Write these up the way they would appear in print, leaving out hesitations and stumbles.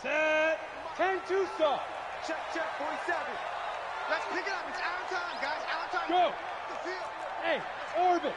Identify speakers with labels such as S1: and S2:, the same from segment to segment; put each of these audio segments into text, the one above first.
S1: Set. 10-2 stop.
S2: Check, 47. Let's pick it up. It's our time, guys. Our time.
S1: Go.
S2: The field.
S1: Hey, orbit.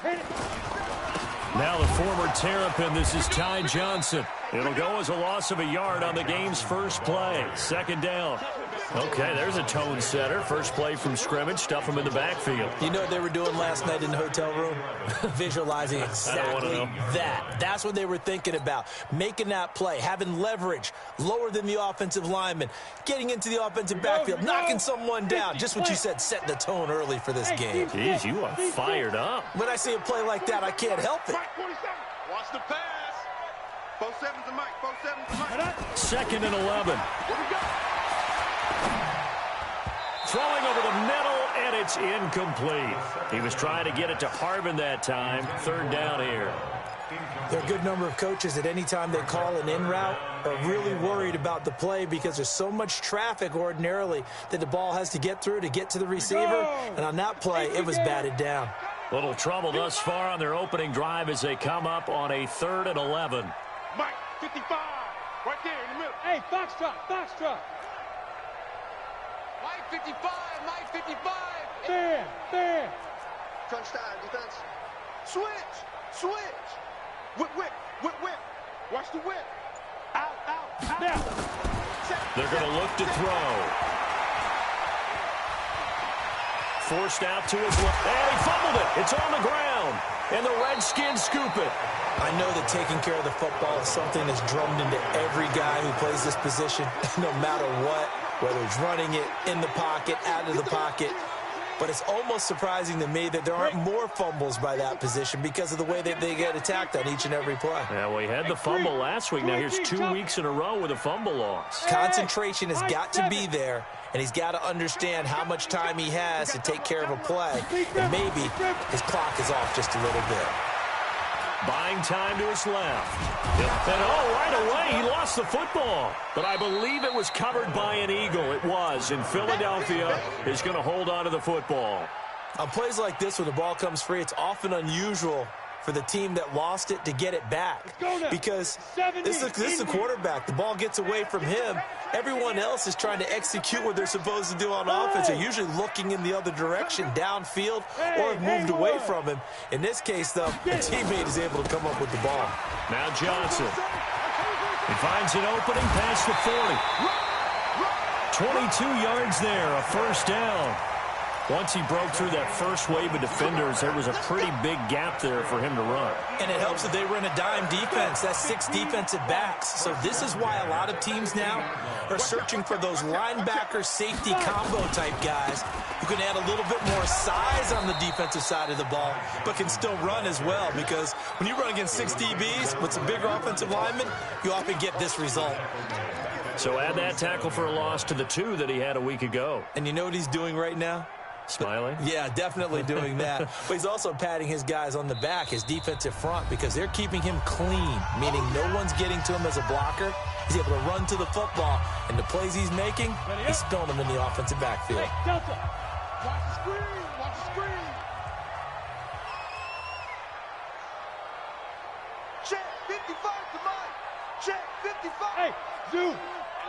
S1: Hit it.
S3: Now the former Terrapin, this is Ty Johnson. It'll go as a loss of a yard on the game's first play. Second down. Okay, there's a tone setter. First play from scrimmage, stuff him in the backfield.
S4: You know what they were doing last night in the hotel room? Visualizing exactly that. That's what they were thinking about. Making that play, having leverage, lower than the offensive lineman, getting into the offensive backfield, knocking someone down. Just what you said, set the tone early for this game.
S3: Jeez, you are fired up.
S4: When I see a play like that, I can't help it.
S2: Watch the pass. 4-7's the mic. 4-7's the mic.
S3: Second and 11. Throwing over the middle, and it's incomplete. He was trying to get it to Harvin that time. Third down here.
S4: There are a good number of coaches that any time they call an in route are really worried about the play because there's so much traffic ordinarily that the ball has to get through to get to the receiver. And on that play, it was batted down.
S3: Little trouble thus far on their opening drive as they come up on a 3rd and 11.
S2: Mike, 55. Right there in the middle.
S1: Hey, Foxtrot, Foxtrot.
S2: Mike, 55. Mike, 55.
S1: Fair, fair.
S2: Crunch time, defense. Switch, switch. Whip, whip, whip, whip. Watch the whip. Out, out, out.
S1: Now.
S3: They're going to look to throw. Forced out to his left. And he fumbled it. It's on the ground. And the Redskins scoop it.
S4: I know that taking care of the football is something that's drummed into every guy who plays this position, no matter what, whether it's running it, in the pocket, out of the pocket. But it's almost surprising to me that there aren't more fumbles by that position because of the way that they get attacked on each and every play.
S3: Yeah, well, he had the fumble last week. Now here's 2 weeks in a row with a fumble loss.
S4: Concentration has got to be there, and he's got to understand how much time he has to take care of a play. And maybe his clock is off just a little bit.
S3: Buying time to his left. And right away, he lost the football. But I believe it was covered by an Eagle. It was. And Philadelphia is going to hold on to the football.
S4: On plays like this, when the ball comes free, it's often unusual for the team that lost it to get it back. Because this is the quarterback. The ball gets away from him. Everyone else is trying to execute what they're supposed to do on offense. They're usually looking in the other direction, downfield, or have moved away from him. In this case, though, the teammate is able to come up with the ball.
S3: Now Johnson. He finds an opening past the 40. 22 yards there, a first down. Once he broke through that first wave of defenders, there was a pretty big gap there for him to run.
S4: And it helps that they run a dime defense. That's 6 defensive backs. So this is why a lot of teams now are searching for those linebacker safety combo type guys who can add a little bit more size on the defensive side of the ball, but can still run as well. Because when you run against 6 DBs with some bigger offensive linemen, you often get this result.
S3: So add that tackle for a loss to the 2 that he had a week ago.
S4: And you know what he's doing right now?
S3: Smiling?
S4: Yeah, definitely doing that. But he's also patting his guys on the back, his defensive front, because they're keeping him clean, meaning no one's getting to him as a blocker. He's able to run to the football, and the plays he's making, he's spilling them in the offensive backfield.
S1: Hey, Delta.
S2: Watch the screen. Watch the screen. Check 55 to Mike. Check 55.
S1: Hey, zoom.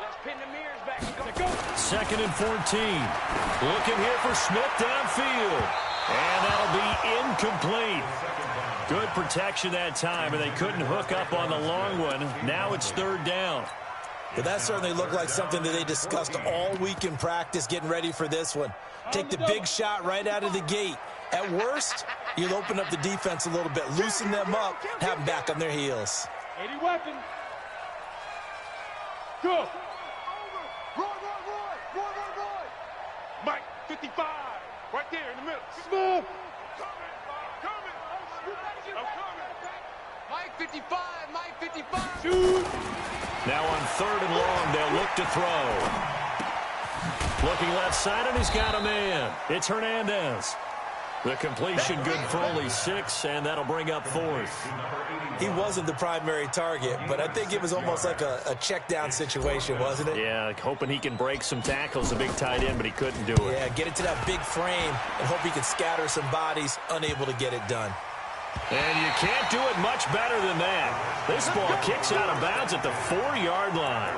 S2: Let's pin the mirrors back and go.
S3: Second and 14. Looking here for Smith downfield. And that'll be incomplete. Good protection that time, and they couldn't hook up on the long one. Now it's 3rd down.
S4: But that certainly looked like something that they discussed all week in practice, getting ready for this one. Take the big shot right out of the gate. At worst, you'll open up the defense a little bit, loosen them up, have them back on their heels.
S1: 80 weapon. Go.
S2: Roy. Mike, 55. Right there in the middle.
S1: Smooth.
S2: Coming. I'm coming. Mike, 55. Mike, 55.
S1: Shoot.
S3: Now on 3rd and long, they'll look to throw. Looking left side, and he's got a man. It's Hernandez. The completion good for only 6, and that'll bring up 4th.
S4: He wasn't the primary target, but I think it was almost like a check down situation, wasn't it?
S3: Yeah, like hoping he can break some tackles, a big tight end, but he couldn't do it.
S4: Yeah, get it to that big frame and hope he can scatter some bodies, unable to get it done.
S3: And you can't do it much better than that. This ball kicks out of bounds at the 4-yard line.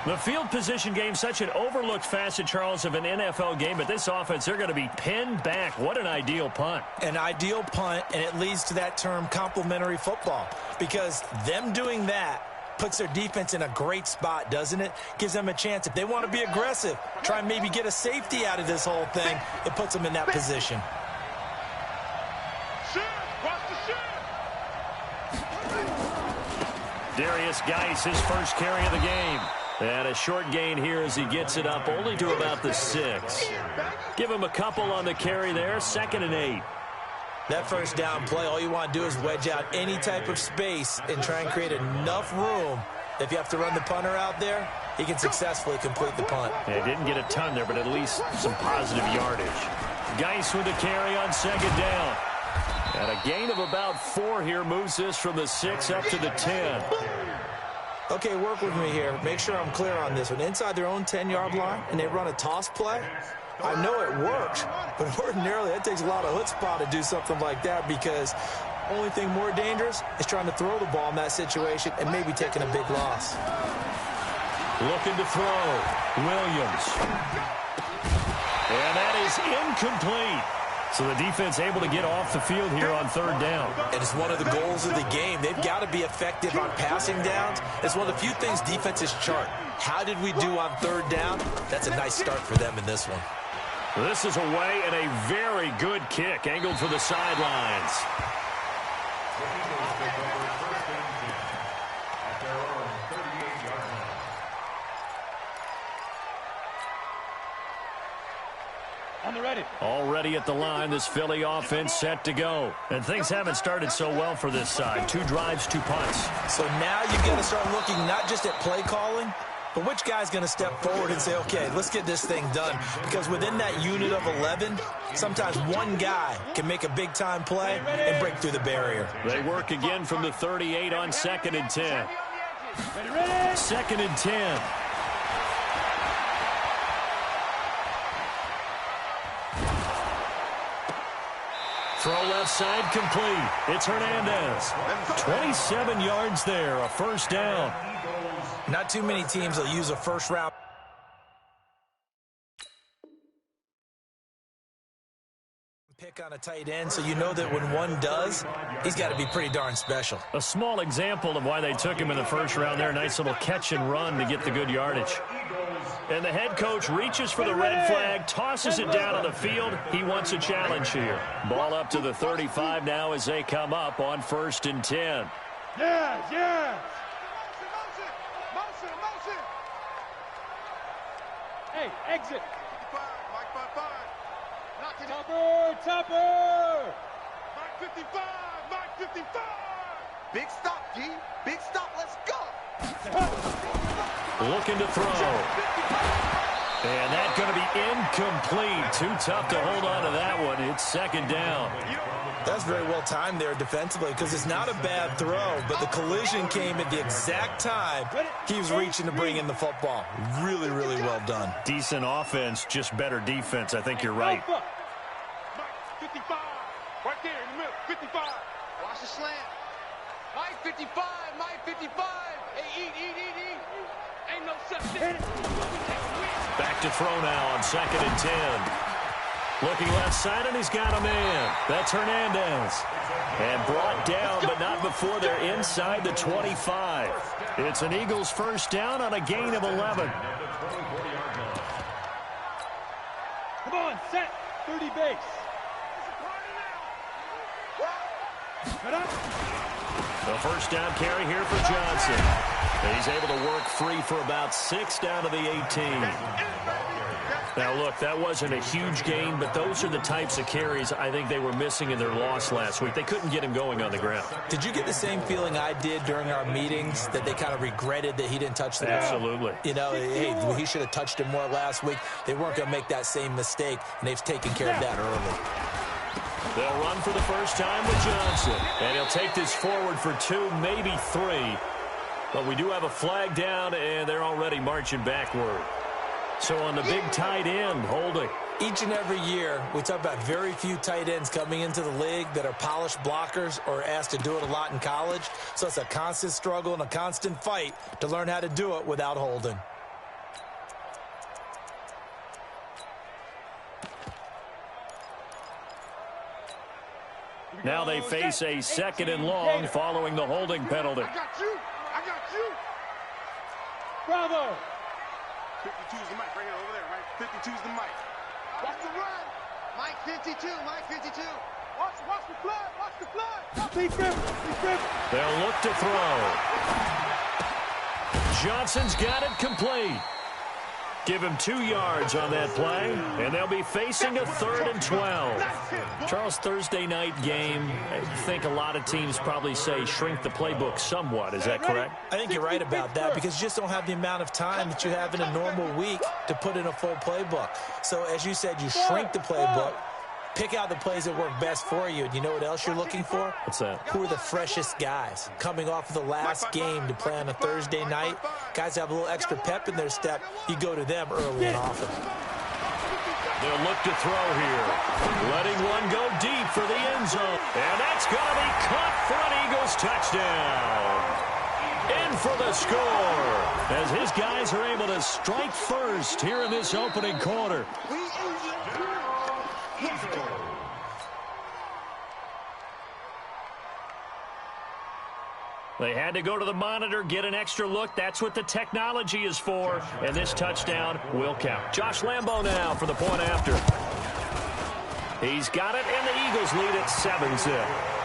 S3: The field position game, such an overlooked facet, Charles, of an NFL game, but this offense, they're going to be pinned back. What an ideal punt.
S4: An ideal punt, and it leads to that term complementary football, because them doing that puts their defense in a great spot, doesn't it? Gives them a chance. If they want to be aggressive, try and maybe get a safety out of this whole thing, it puts them in that position.
S3: Darius Geis, his first carry of the game. And a short gain here as he gets it up only to about the 6. Give him a couple on the carry there, 2nd and 8.
S4: That first down play, all you want to do is wedge out any type of space and try and create enough room. If you have to run the punter out there, he can successfully complete the punt.
S3: Yeah, didn't get a ton there, but at least some positive yardage. Geis with a carry on 2nd down. And a gain of about 4 here moves this from the 6 up to the 10.
S4: Okay, work with me here. Make sure I'm clear on this one. Inside their own 10-yard line, and they run a toss play. I know it works, but ordinarily it takes a lot of chutzpah to do something like that, because only thing more dangerous is trying to throw the ball in that situation and maybe taking a big loss.
S3: Looking to throw. Williams. And that is incomplete. So the defense able to get off the field here on 3rd down.
S4: And it's one of the goals of the game. They've got to be effective on passing downs. It's one of the few things defenses chart. How did we do on 3rd down? That's a nice start for them in this one.
S3: This is away and a very good kick angled for the sidelines.
S1: On the ready.
S3: Already at the line, this Philly offense set to go. And things haven't started so well for this side. 2 drives, 2 punts.
S4: So now you've got to start looking not just at play calling, but which guy's going to step forward and say, okay, let's get this thing done. Because within that unit of 11, sometimes one guy can make a big-time play and break through the barrier.
S3: They work again from the 38 on 2nd and 10. 2nd and 10. Throw left side complete. It's Hernandez. 27 yards there, a 1st down.
S4: Not too many teams will use a first-round pick on a tight end, so you know that when one does, he's got to be pretty darn special.
S3: A small example of why they took him in the 1st round there. Nice little catch and run to get the good yardage. And the head coach reaches for the red flag, tosses it down on the field. He wants a challenge here. Ball up to the 35 now as they come up on 1st and 10.
S1: Yes.
S2: Motion.
S1: Hey, exit.
S2: 55, Mike 55.
S1: Topper.
S2: Mike 55, Mike 55. Big stop, G. Big stop, let's go.
S3: Looking to throw. And that's going to be incomplete. Too tough to hold on to that one. It's 2nd down.
S4: That's very well timed there defensively, because it's not a bad throw, but the collision came at the exact time he was reaching to bring in the football. Really, really well done.
S3: Decent offense, just better defense. I think you're right.
S2: 55, right there in the middle, 55. Watch the slant. Mike 55, Mike 55. Hey, eat. Ain't no such thing.
S3: Back to throw now on 2nd and 10. Looking left side, and he's got a man. That's Hernandez. And brought down, but not before they're inside the 25. It's an Eagles 1st down on a gain of 11.
S1: Come on, set. 30 base. Cut up.
S3: The 1st down carry here for Johnson. He's able to work free for about 6 down to the 18. Now, look, that wasn't a huge gain, but those are the types of carries I think they were missing in their loss last week. They couldn't get him going on the ground.
S4: Did you get the same feeling I did during our meetings, that they kind of regretted that he didn't touch the ball?
S3: Absolutely.
S4: You know, hey, he should have touched it more last week. They weren't going to make that same mistake, and they've taken care of that early.
S3: They'll run for the first time with Johnson. And he'll take this forward for 2, maybe 3. But we do have a flag down, and they're already marching backward. So on the big tight end, holding.
S4: Each and every year, we talk about very few tight ends coming into the league that are polished blockers or asked to do it a lot in college. So it's a constant struggle and a constant fight to learn how to do it without holding.
S3: Now they face a 2nd and long following the holding penalty.
S2: I got you. I got you.
S1: Bravo.
S2: 52 is the mic right here over there, right? 52 is the mic. Watch the run. Mike 52. Mike 52. Watch the flood. Watch the flood.
S1: Please grip.
S3: They'll look to throw. Johnson's got it complete. Give him 2 yards on that play, and they'll be facing a 3rd and 12. Charles, Thursday night game, I think a lot of teams probably say shrink the playbook somewhat. Is that correct?
S4: I think you're right about that because you just don't have the amount of time that you have in a normal week to put in a full playbook. So as you said, you shrink the playbook, pick out the plays that work best for you. And you know what else you're looking for?
S3: What's that?
S4: Who are the freshest guys coming off of the last game to play on a Thursday night? Guys have a little extra pep in their step. You go to them early and often.
S3: They'll look to throw here. Letting one go deep for the end zone. And that's going to be caught for an Eagles touchdown. In for the score. As his guys are able to strike first here in this opening quarter. They had to go to the monitor, get an extra look. That's what the technology is for. And this touchdown will count. Josh Lambo now for the point after. He's got it, and the Eagles lead at 7-zip.